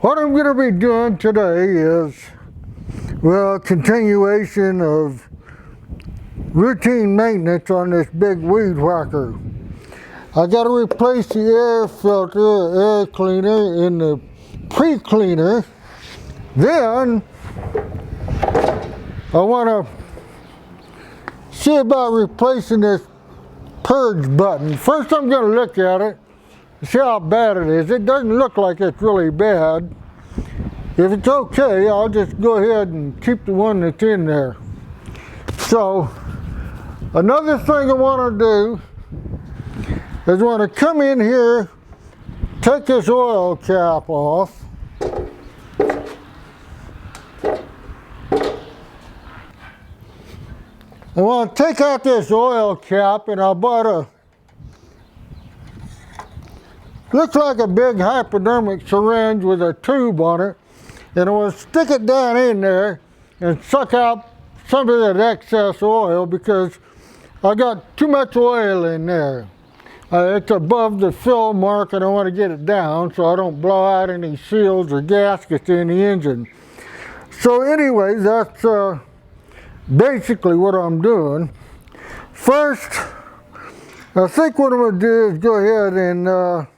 What I'm going to be doing today is, well, a continuation of routine maintenance on this big weed whacker. I got to replace the air filter, air cleaner in the pre-cleaner. Then I want to see about replacing this purge button. First I'm going to look at it, see how bad it is. It doesn't look like it's really bad. If it's okay, I'll just go ahead and keep the one that's in there. So, another thing I want to do is want to come in here, take this oil cap off. I want to take out this oil cap, and I bought looks like a big hypodermic syringe with a tube on it, and I want to stick it down in there and suck out some of that excess oil because I got too much oil in there. It's above the fill mark and I want to get it down so I don't blow out any seals or gaskets in the engine. So anyway, that's basically what I'm doing. First, I think what I'm going to do is go ahead and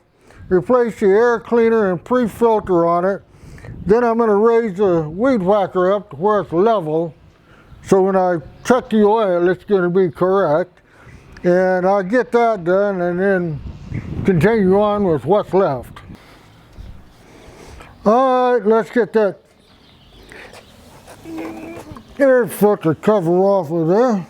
replace the air cleaner and pre-filter on it. Then I'm going to raise the weed whacker up to where it's level, so when I check the oil it's going to be correct. And I'll get that done and then continue on with what's left. Alright, let's get that air filter cover off of there.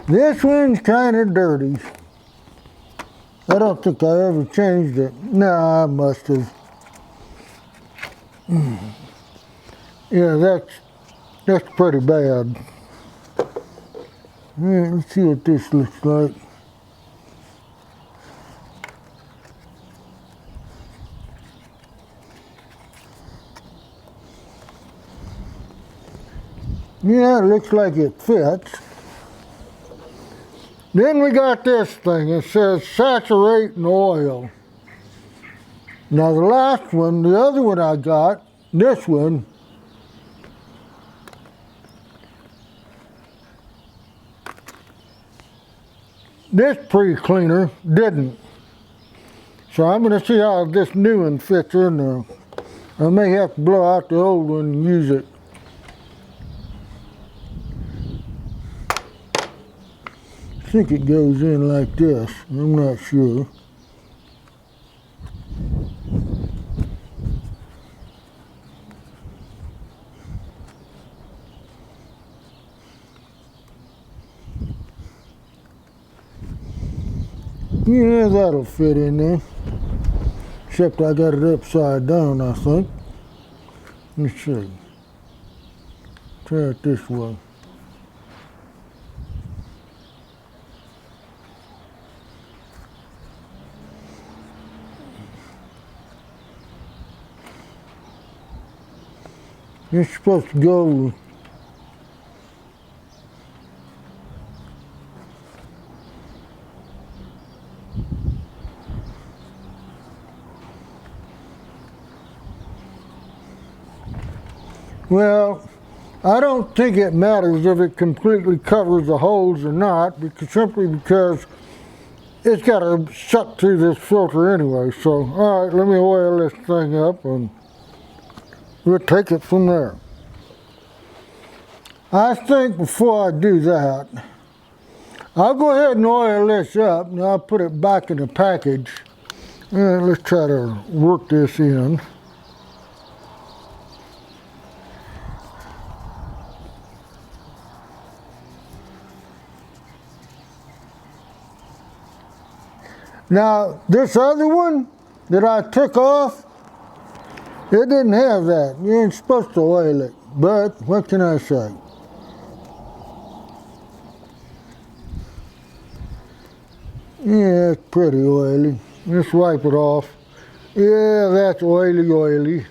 This one's kind of dirty. I don't think I ever changed it. No, I must have. Yeah, that's pretty bad. Yeah, let's see what this looks like. Yeah, it looks like it fits. Then we got this thing. It says saturate in oil. Now the last one, the other one I got, this one, this pre-cleaner didn't. So I'm going to see how this new one fits in there. I may have to blow out the old one and use it. I think it goes in like this. I'm not sure. Yeah, that'll fit in there. Except I got it upside down, I think. Let's see. Try it this way. It's supposed to go. Well, I don't think it matters if it completely covers the holes or not, simply because it's got to suck through this filter anyway. So, all right, let me oil this thing up and we'll take it from there. I think before I do that, I'll go ahead and oil this up and I'll put it back in the package. And let's try to work this in. Now, this other one that I took off, it didn't have that. You ain't supposed to oil it, but what can I say? Yeah, it's pretty oily. Let's wipe it off. Yeah, that's oily, oily.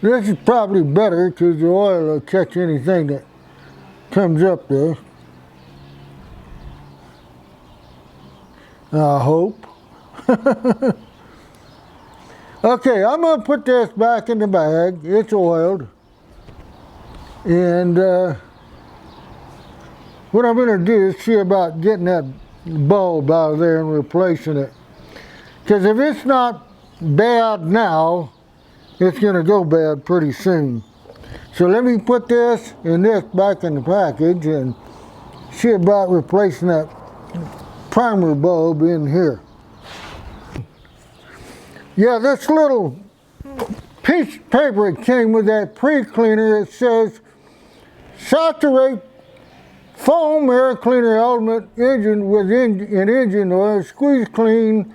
This is probably better because the oil will catch anything that comes up there. I hope. Okay, I'm going to put this back in the bag. It's oiled. And what I'm going to do is see about getting that bulb out of there and replacing it. Because if it's not bad now, it's going to go bad pretty soon. So let me put this and this back in the package and see about replacing that primer bulb in here. Yeah, this little piece of paper it came with that pre-cleaner, it says saturate foam air cleaner element engine with engine oil, squeeze clean,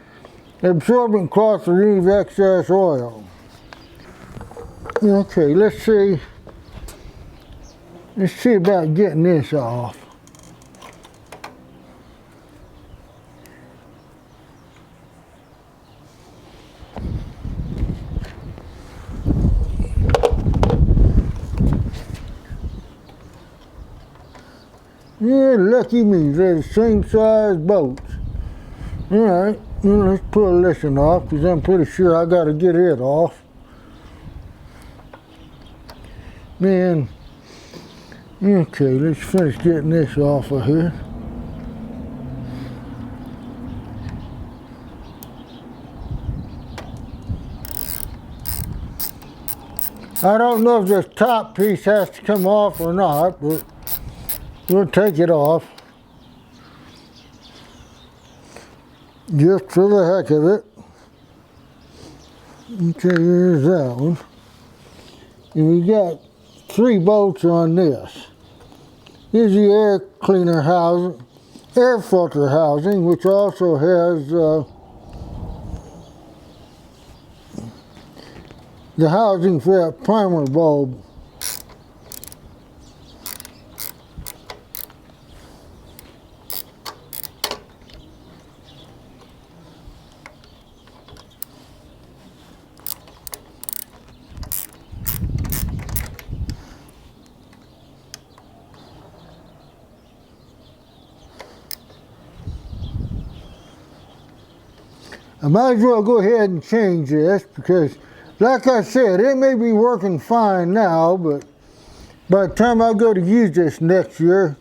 absorbent cloth to remove excess oil. Okay, let's see about getting this off. Yeah, lucky me, they're the same size bolts. Alright, well, let's pull this one off because I'm pretty sure I got to get it off. Man, okay, let's finish getting this off of here. I don't know if this top piece has to come off or not, but we'll take it off. Just for the heck of it. Okay, here's that one. And we got 3 bolts on this. Here's the air cleaner housing, air filter housing, which also has the housing for that primer bulb. I might as well go ahead and change this because, like I said, it may be working fine now, but by the time I go to use this next year,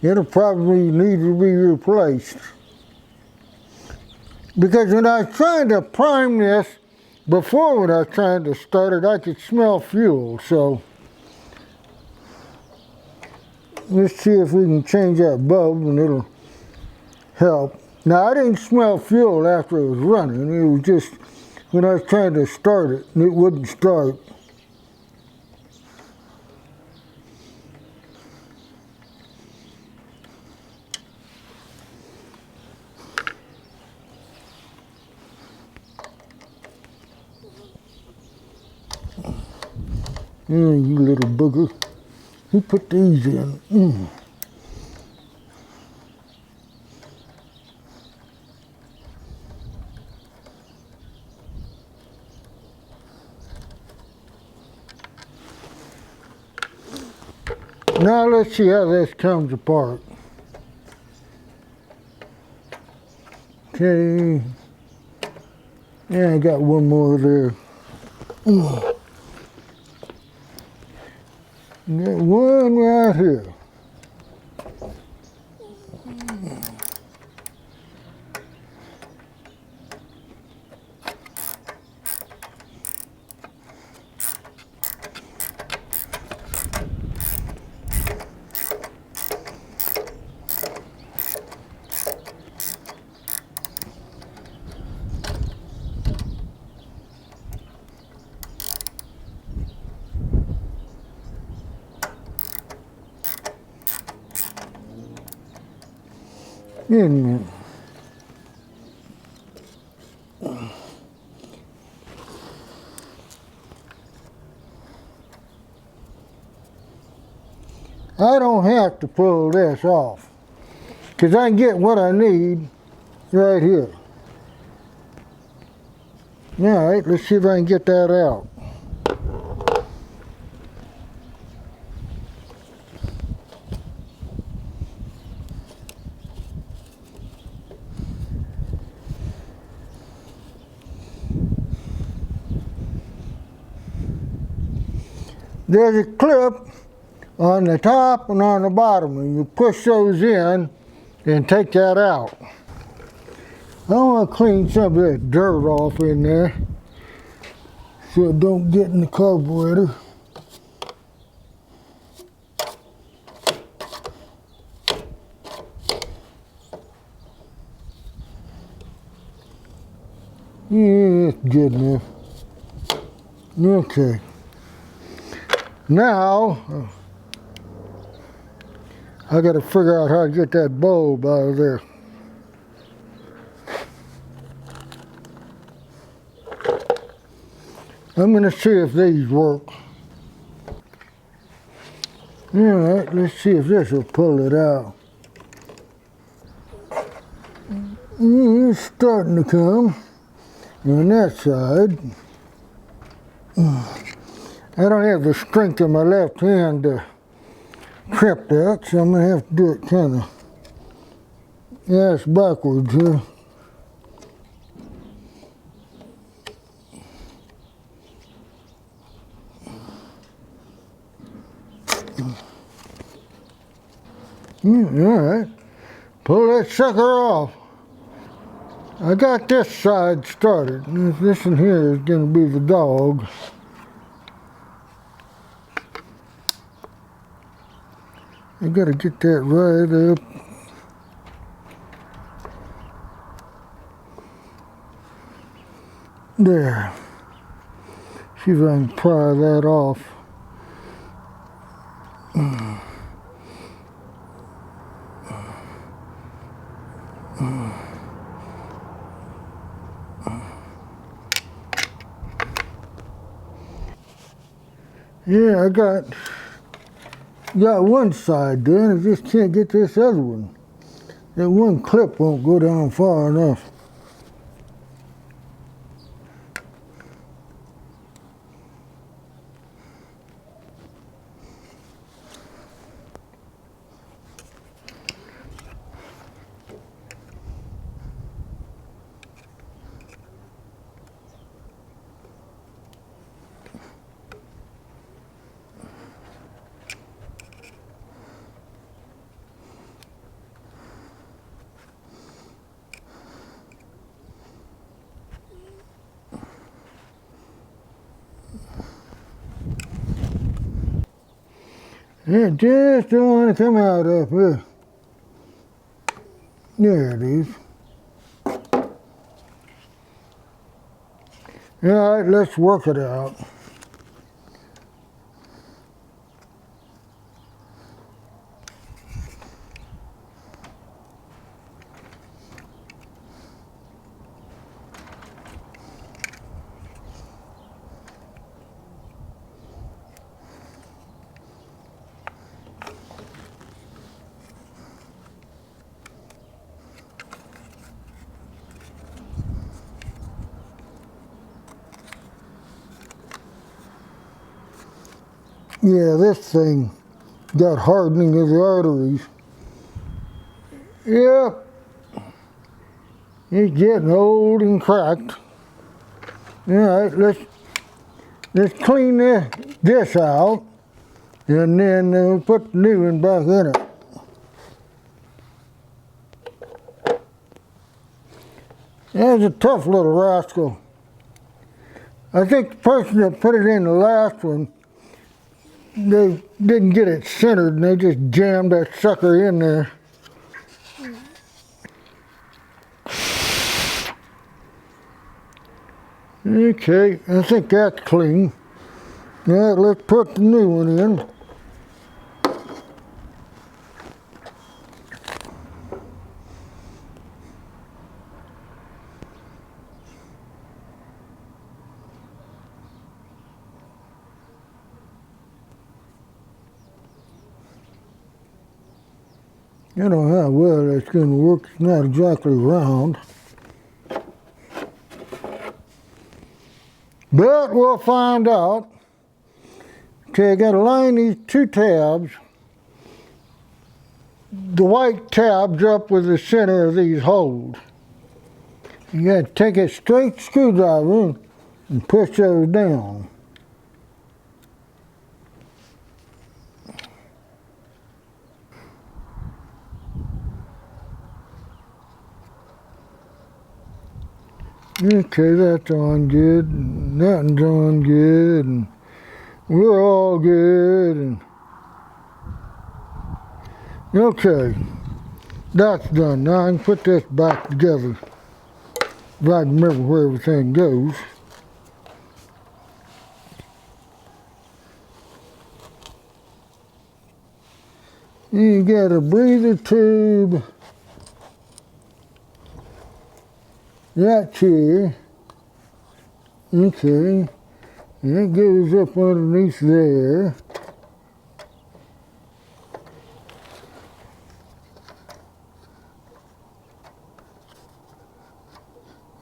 it'll probably need to be replaced. Because when I was trying to prime this, before when I was trying to start it, I could smell fuel, so let's see if we can change that bulb and it'll help. Now, I didn't smell fuel after it was running. It was just when I was trying to start it, and it wouldn't start. You little booger. Who put these in? Now let's see how this comes apart. Okay. Yeah, I got one more there. Got one right here. In I don't have to pull this off because I can get what I need right here. All right, let's see if I can get that out. There's a clip on the top and on the bottom, and you push those in and take that out. I want to clean some of that dirt off in there so it don't get in the carburetor. Yeah, that's good enough. Okay. Now, I got to figure out how to get that bulb out of there. I'm going to see if these work. All right, let's see if this will pull it out. It's starting to come on that side. I don't have the strength in my left hand to crimp that, so I'm going to have to do it kind of ass backwards here. All right, pull that sucker off. I got this side started. This one here is going to be the dog. I got to get that right up. There. See if I can pry that off. Yeah, I got one side done. I just can't get this other one. That one clip won't go down far enough. It just don't want to come out up here. There it is. All right, let's work it out. Yeah, this thing got hardening of the arteries. Yep. It's getting old and cracked. All right, let's clean this out, and then we'll put the new one back in it. That's a tough little rascal. I think the person that put it in the last one, they didn't get it centered and they just jammed that sucker in there. Okay, I think that's clean. Now let's put the new one in. I don't know how well that's going to work. It's not exactly round. But we'll find out. Okay, I got to line these two tabs, the white tabs up with the center of these holes. You got to take a straight screwdriver and push those down. Okay, that's on good, and that one's on good, and we're all good. And okay, that's done. Now I can put this back together if I can remember where everything goes. You got a breather tube. That's here. Okay. And it goes up underneath there.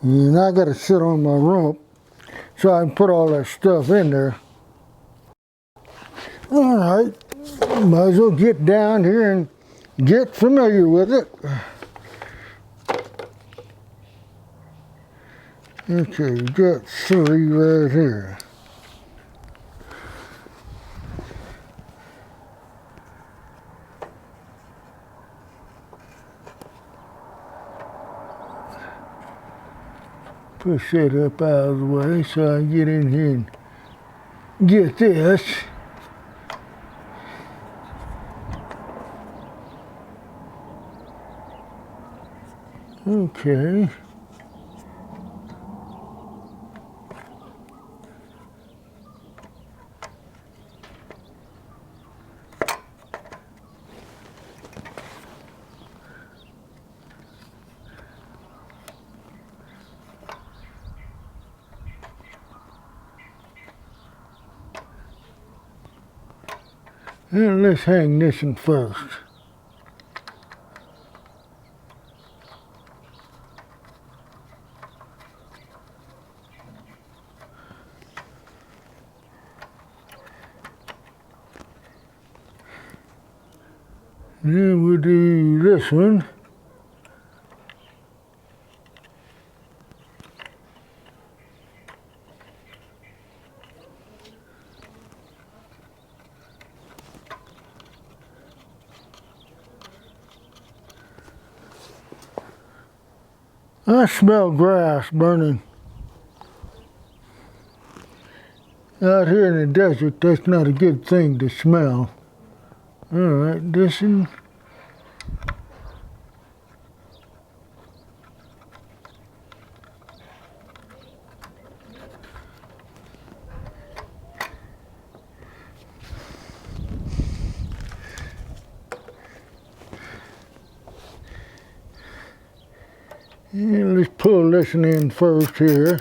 And I got to sit on my rump so I can put all that stuff in there. All right. Might as well get down here and get familiar with it. Okay, we got 3 right here. Push it up out of the way so I can get in here and get this. Okay. And let's hang this one first. Then we'll do this one. I smell grass burning. Out here in the desert, that's not a good thing to smell. All right, this one. And let's pull this one in first here.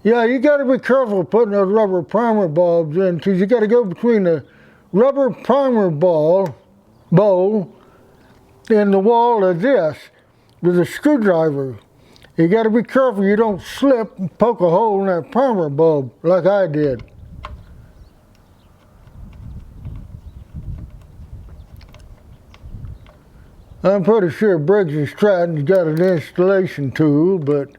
Yeah, you got to be careful putting those rubber primer bulbs in because you got to go between the rubber primer bowl and the wall of this with a screwdriver. You got to be careful you don't slip and poke a hole in that primer bulb like I did. I'm pretty sure Briggs & Stratton's got an installation tool, but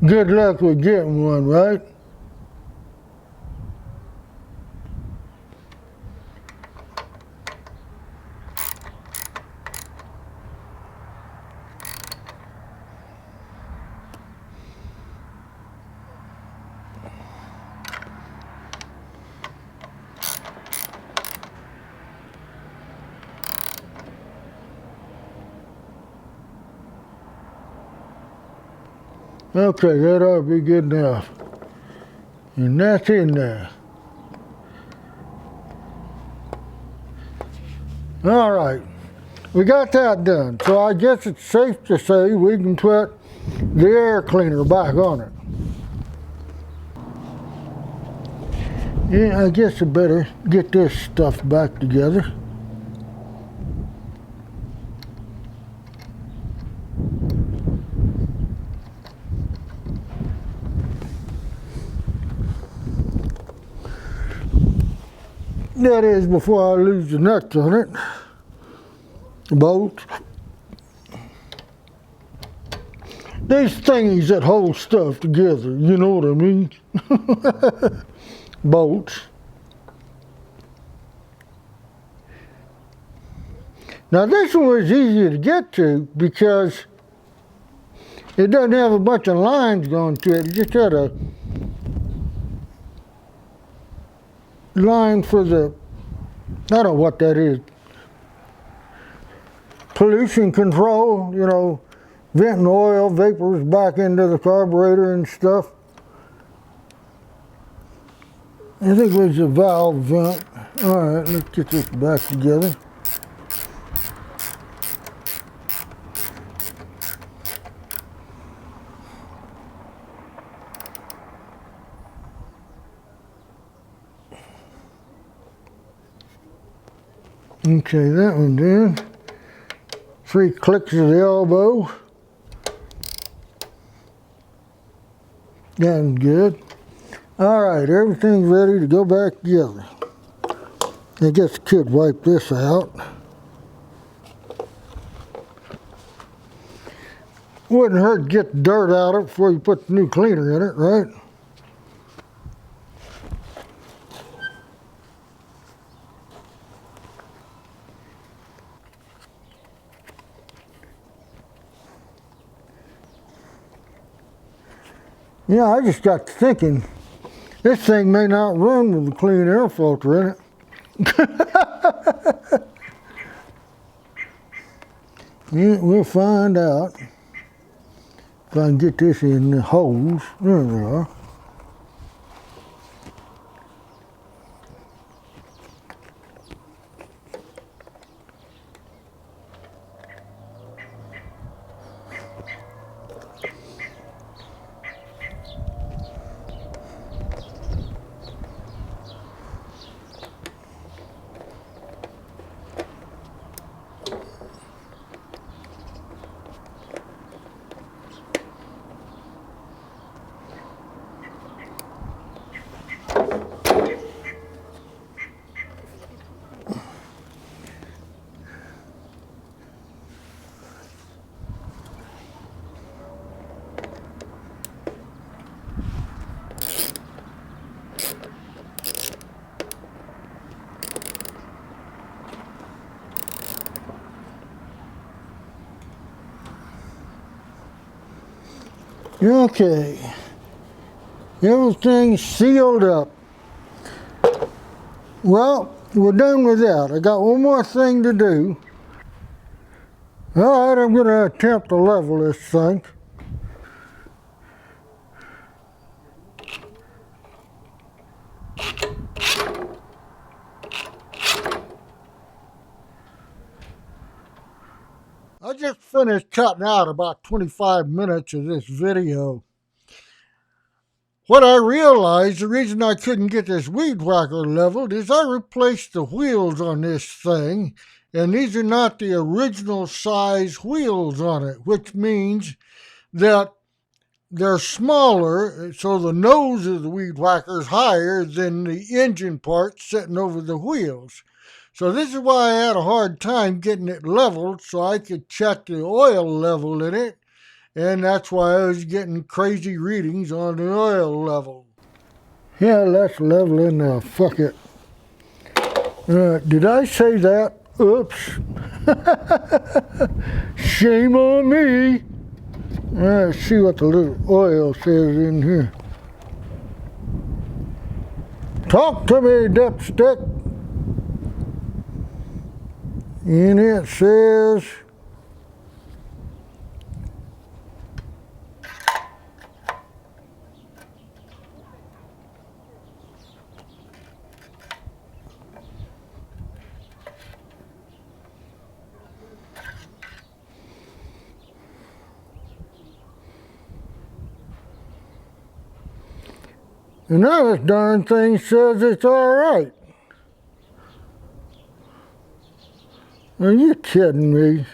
good luck with getting one, right? Okay, that ought to be good enough. And that's in there. All right, we got that done. So I guess it's safe to say we can put the air cleaner back on it. Yeah, I guess I better get this stuff back together. That is before I lose the nuts on it. The bolts. These thingies that hold stuff together, you know what I mean? Bolts. Now this one was easier to get to because it doesn't have a bunch of lines going to it. It just had a line for the, I don't know what that is, pollution control, you know, venting oil vapors back into the carburetor and stuff. I think it was a valve vent. All right, let's get this back together. Okay, that one done. 3 clicks of the elbow. That's good. All right, everything's ready to go back together. I guess I could wipe this out. Wouldn't hurt to get the dirt out of it before you put the new cleaner in it, right? Yeah, I just got to thinking, this thing may not run with a clean air filter in it. Yeah, we'll find out. If I can get this in the holes. There we are. Okay, everything's sealed up. Well, we're done with that. I got one more thing to do. All right, I'm going to attempt to level this thing. I just finished cutting out about 25 minutes of this video. What I realized, the reason I couldn't get this weed whacker leveled is I replaced the wheels on this thing, and these are not the original size wheels on it, which means that they're smaller, so the nose of the weed whacker is higher than the engine part sitting over the wheels. So this is why I had a hard time getting it leveled so I could check the oil level in it. And that's why I was getting crazy readings on the oil level. Yeah, let's level it now. Fuck it. Did I say that? Oops. Shame on me. Let's see what the little oil says in here. Talk to me, dipstick. And it says And now this darn thing says it's all right. Are you kidding me?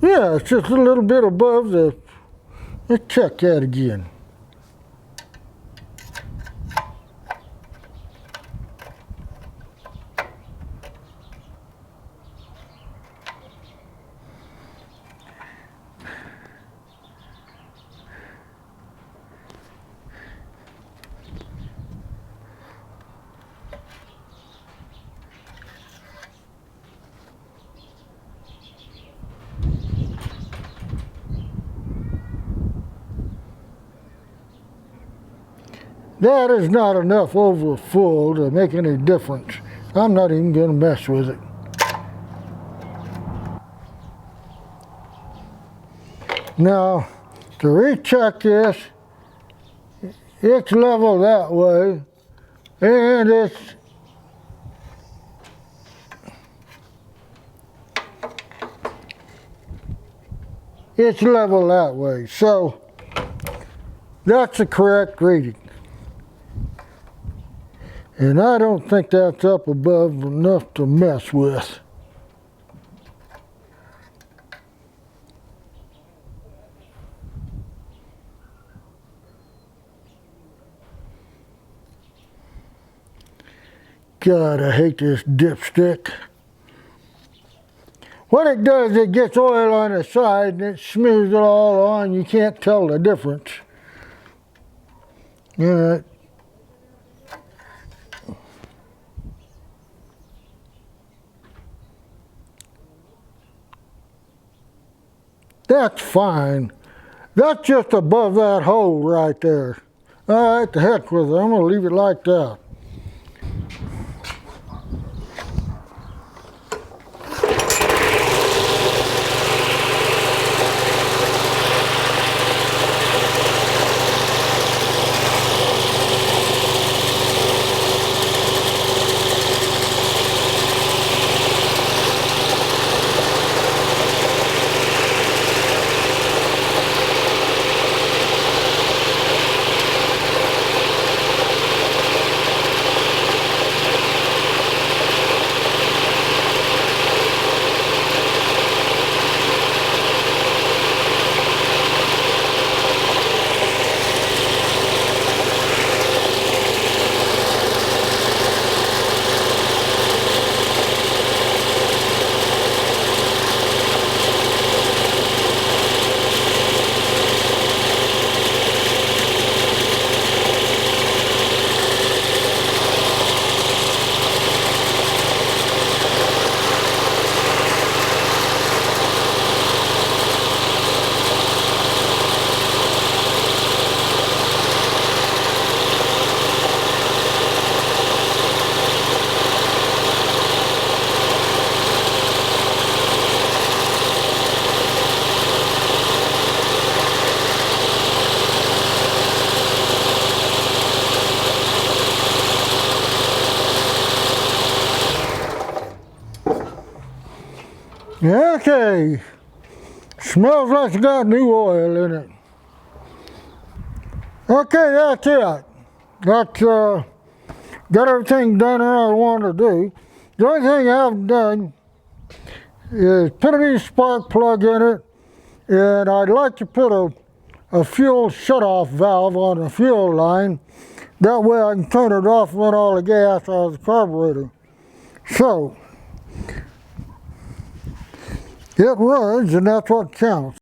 Yeah, it's just a little bit above the... Let's check that again. That is not enough over full to make any difference. I'm not even going to mess with it. Now, to recheck this, it's level that way, and it's level that way. So, that's the correct reading. And I don't think that's up above enough to mess with. God, I hate this dipstick. What it does, it gets oil on the side and it smears it all on. You can't tell the difference. Yeah. That's fine. That's just above that hole right there. All right, the heck with it. I'm going to leave it like that. Okay, smells like it's got new oil in it. Okay, that's it. That's got everything done I wanted to do. The only thing I've done is put a new spark plug in it, and I'd like to put a fuel shut-off valve on the fuel line. That way I can turn it off and let all the gas out of the carburetor. So, it runs, and that's what counts.